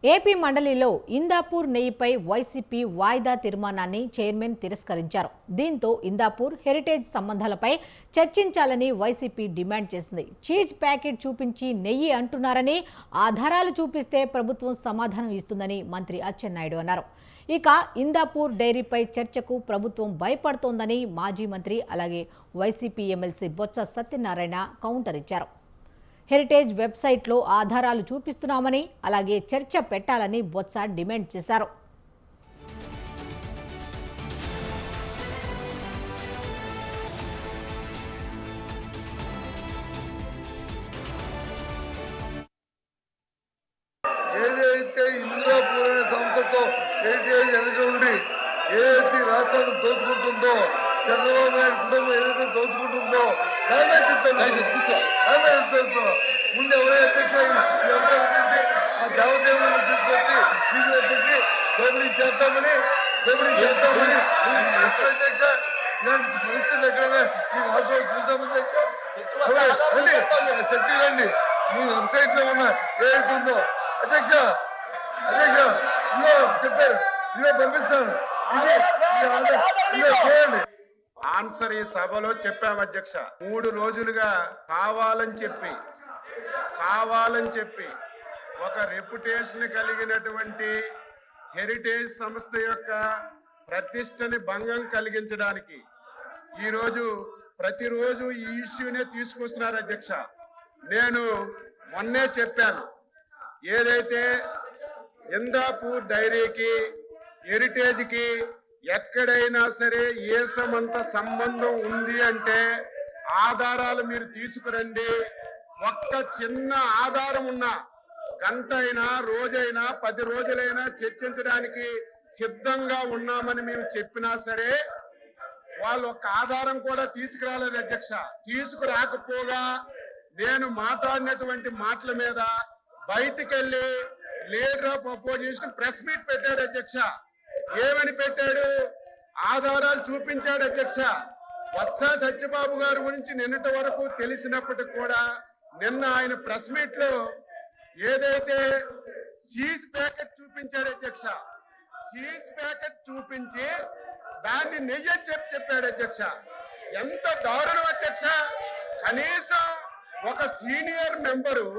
AP మండలిలో Indapur నెయ్యిపై YCP వాయిదా తీర్మానాన్ని చైర్మన్ తిరస్కరించారు. దీంతో ఇందాపూర్ హెరిటేజ్ సంబంధాలపై చర్చించాలని వైసీపీ డిమాండ్ చేసింది. చీజ్ ప్యాకెట్ చూపించి నెయ్యి అంటున్నారని, ఆధారాలు చూపిస్తే ప్రభుత్వం సమాధానం ఇస్తుందని మంత్రి అచ్చెన్నాయుడు అన్నారు. ఇక ఇందాపూర్ డైరీపై చర్చకు ప్రభుత్వం భయపడుతోందని మాజీ మంత్రి అలాగే YCP MLC Botsa Satyanarayana counter ఇచ్చారు. హెరిటేజ్ వెబ్సైట్లో ఆధారాలు చూపిస్తున్నామని, అలాగే చర్చ పెట్టాలని బొత్స డిమాండ్ చేశారు. ఏదైతే ఇంద్రాపూర్ అనే సంస్థతో హెరిటేజ్ వెనక ఉండి ఏదైతే రాష్ట్రాన్ని దోచుకుంటుందో, చంద్రబాబు నాయుడు కుటుంబం ఏదైతే దోచుకుంటుందో దాన్నే చెప్తాను. ముందు ఎవరైతే ఆ దేవదేవులను తీసుకొచ్చి వీధిలో పెట్టి దోపిడీ చేస్తామని అధ్యక్ష, ఇలాంటి పరిస్థితులు ఎక్కడైనా ఈ రాష్ట్రంలో చూసామని చర్చ రండి. మీ వెబ్సైట్ లో ఉన్న ఏదైతే ఉందో అధ్యక్ష ఇదో చెప్పారు, ఇదో పంపిస్తాను. చూడండి, ఆన్సర్ ఈ సభలో చెప్పాము అధ్యక్ష. 3 రోజులుగా కావాలని చెప్పి ఒక రెప్యుటేషన్ కలిగినటువంటి హెరిటేజ్ సంస్థ యొక్క ప్రతిష్టని భంగం కలిగించడానికి ఈరోజు ప్రతిరోజు ఈ ఇష్యూనే తీసుకొస్తున్నారు అధ్యక్ష. నేను మొన్నే చెప్పాను, ఏదైతే ఇందాపూర్ డైరీకి హెరిటేజ్కి ఎక్కడైనా సరే ఏ సమంత సంబంధం ఉంది అంటే ఆధారాలు మీరు తీసుకురండి. ఒక్క చిన్న ఆధారం ఉన్నా గంట అయినా, రోజైనా, 10 రోజులైనా చర్చించడానికి సిద్ధంగా ఉన్నామని మేము చెప్పినా సరే వాళ్ళు ఒక్క ఆధారం కూడా తీసుకురాలేదు అధ్యక్ష. తీసుకురాకపోగా నేను మాట్లాడినటువంటి మాటల మీద బయటికెళ్ళి leader of opposition press meet పెట్టాడు అధ్యక్ష. ఏమని పెట్టాడు? ఆధారాలు చూపించాడు అధ్యక్ష. బొత్స సత్యబాబు గారి గురించి నిన్నటి వరకు తెలిసినప్పటికి కూడా నిన్న ఆయన ప్రెస్ మీట్ లో ఏదైతే చీజ్ ప్యాకెట్ చూపించాడు అధ్యక్ష, చీజ్ ప్యాకెట్ చూపించి దాన్ని నెయ్యి చెప్పాడు అధ్యక్ష. ఎంత దారుణం అధ్యక్ష! కనీసం ఒక సీనియర్ మెంబరు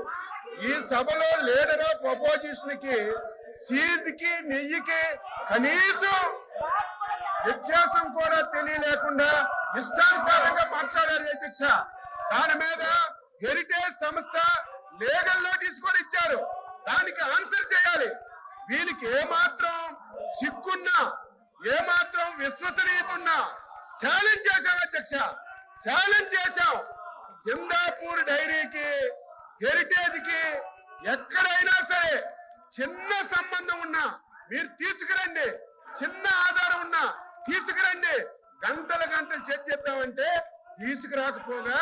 ఈ సభలో లీడర్ ఆఫ్ అపోజిషన్ కి చీజ్ కి నెయ్యికి కనీసం వ్యత్యాసం కూడా తెలియలేకుండా ఇష్టానుసారంగా మాట్లాడారు అధ్యక్ష. దాని మీద హెరిటేజ్ సంస్థ లీగల్ నోటీస్ కూడా ఇచ్చారు. దానికి ఆన్సర్ చేయాలి. వీళ్ళకి ఏమాత్రం సిగ్గున్నా, ఏమాత్రం విశ్వసనీయత ఉన్నా ఛాలెంజ్ చేశాం అధ్యక్ష, ఛాలెంజ్ చేశాం. ఇందాపూర్ డైరీకి హెరిటేజ్ కి ఎక్కడైనా సరే చిన్న సంబంధం ఉన్నా మీరు తీసుకురండి, చిన్న ఆధారం ఉన్నా తీసుకురండి. గంటలు చర్చిద్దామంటే తీసుకురాకపోగా